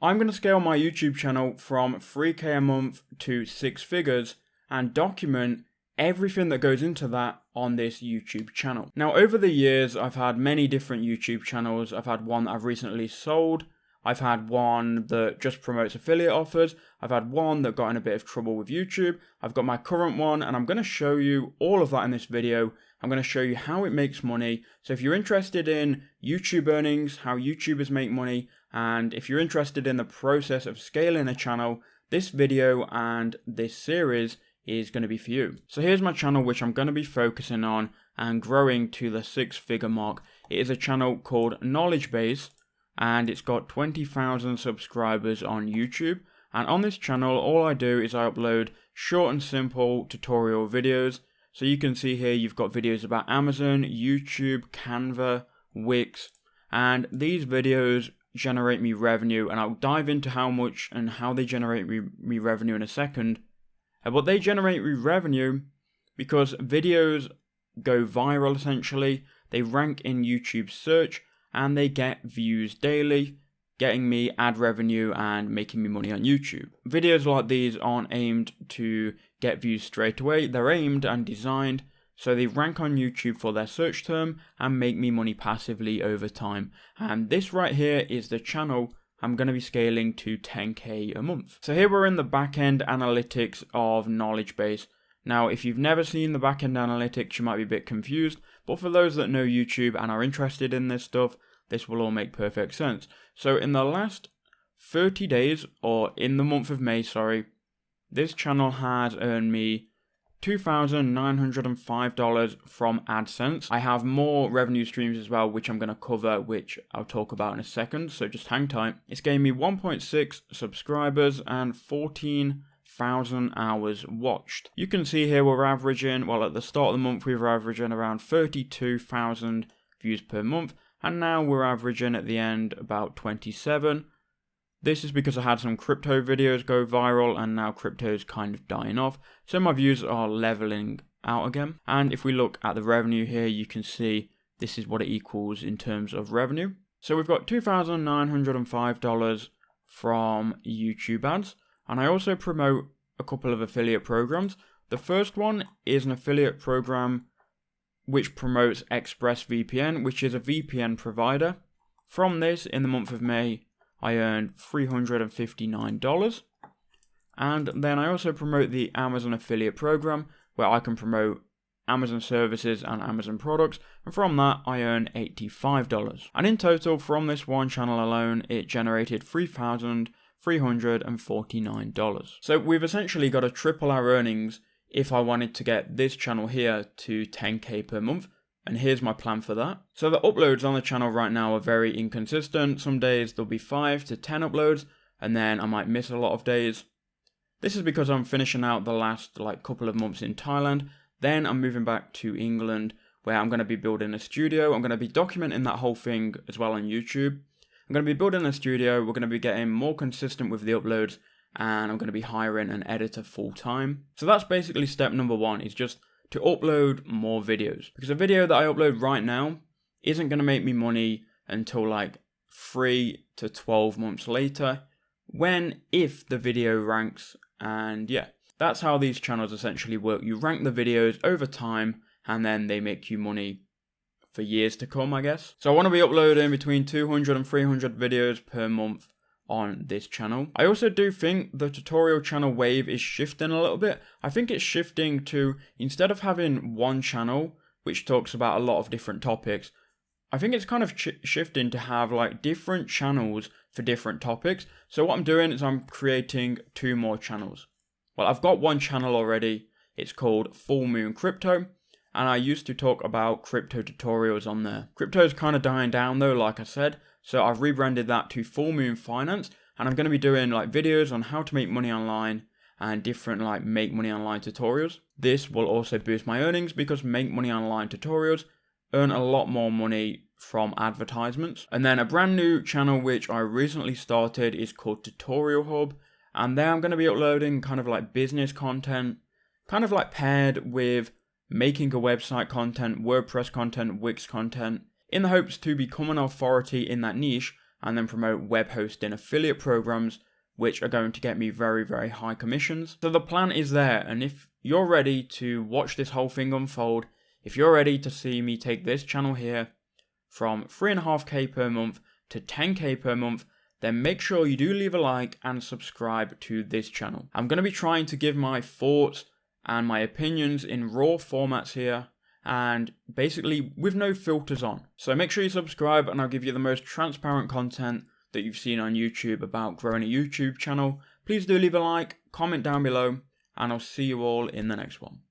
I'm going to scale my YouTube channel from 3K a month to 6 figures and document everything that goes into that on this YouTube channel. Now, over the years, I've had many different YouTube channels. I've had one that I've recently sold. I've had one that just promotes affiliate offers. I've had one that got in a bit of trouble with YouTube. I've got my current one, and I'm going to show you all of that in this video. I'm going to show you how it makes money. So if you're interested in YouTube earnings, how YouTubers make money, and if you're interested in the process of scaling a channel, this video and this series is going to be for you. So here's my channel, which I'm going to be focusing on and growing to the 6-figure mark. It is a channel called Knowledge Base, and it's got 20,000 subscribers on YouTube. And on this channel, all I do is I upload short and simple tutorial videos. So you can see here, you've got videos about Amazon, YouTube, Canva, Wix, and these videos generate me revenue, and I'll dive into how much and how they generate me revenue in a second. But they generate me revenue because videos go viral essentially, they rank in YouTube search, and they get views daily, getting me ad revenue and making me money on YouTube. Videos like these aren't aimed to get views straight away, they're aimed and designed so they rank on YouTube for their search term and make me money passively over time. And this right here is the channel I'm going to be scaling to 10K a month. So here we're in the backend analytics of Knowledge Base. Now, if you've never seen the backend analytics, you might be a bit confused, but for those that know YouTube and are interested in this stuff, this will all make perfect sense. So in the last 30 days, or in the month of May, sorry, this channel has earned me $2,905 from AdSense. I have more revenue streams as well, which I'm going to cover, which I'll talk about in a second, so just hang tight. It's gained me 1.6 subscribers and 14,000 hours watched. You can see here we're averaging, well, at the start of the month we were averaging around 32,000 views per month, and now we're averaging at the end about 27. This is because I had some crypto videos go viral and now crypto is kind of dying off. So my views are leveling out again. And if we look at the revenue here, you can see this is what it equals in terms of revenue. So we've got $2,905 from YouTube ads. And I also promote a couple of affiliate programs. The first one is an affiliate program which promotes ExpressVPN, which is a VPN provider. From this, in the month of May, I earned $359. And then I also promote the Amazon affiliate program where I can promote Amazon services and Amazon products. And from that, I earn $85. And in total, from this one channel alone, it generated $3,349. So we've essentially got to triple our earnings if I wanted to get this channel here to 10K per month. And here's my plan for that. So the uploads on the channel right now are very inconsistent. Some days there'll be 5 to 10 uploads, and then I might miss a lot of days. This is because I'm finishing out the last couple of months in Thailand. Then I'm moving back to England, where I'm going to be building a studio. I'm going to be documenting that whole thing as well on YouTube. I'm going to be building a studio. We're going to be getting more consistent with the uploads, and I'm going to be hiring an editor full time. So that's basically step number 1, is just to upload more videos, because a video that I upload right now isn't going to make me money until 3 to 12 months later, if the video ranks. And yeah, that's how these channels essentially work. You rank the videos over time and then they make you money for years to come, I guess. So I want to be uploading between 200 and 300 videos per month on this channel. I also do think the tutorial channel wave is shifting a little bit. I think it's shifting to, instead of having one channel which talks about a lot of different topics, I think it's kind of shifting to have different channels for different topics. So what I'm doing is I'm creating 2 more channels. Well, I've got one channel already. It's called Full Moon Crypto, and I used to talk about crypto tutorials on there. Crypto is kind of dying down though, like I said. So I've rebranded that to Full Moon Finance, and I'm going to be doing videos on how to make money online and different make money online tutorials. This will also boost my earnings because make money online tutorials earn a lot more money from advertisements. And then a brand new channel which I recently started is called Tutorial Hub, and there I'm going to be uploading kind of business content, kind of paired with making a website content, WordPress content, Wix content, in the hopes to become an authority in that niche and then promote web hosting affiliate programs, which are going to get me very, very high commissions. So the plan is there, and if you're ready to watch this whole thing unfold, if you're ready to see me take this channel here from 3.5k per month to 10k per month, then make sure you do leave a like and subscribe to this channel. I'm going to be trying to give my thoughts and my opinions in raw formats here, and basically with no filters on. So make sure you subscribe, and I'll give you the most transparent content that you've seen on YouTube about growing a YouTube channel. Please do leave a like, comment down below, and I'll see you all in the next one.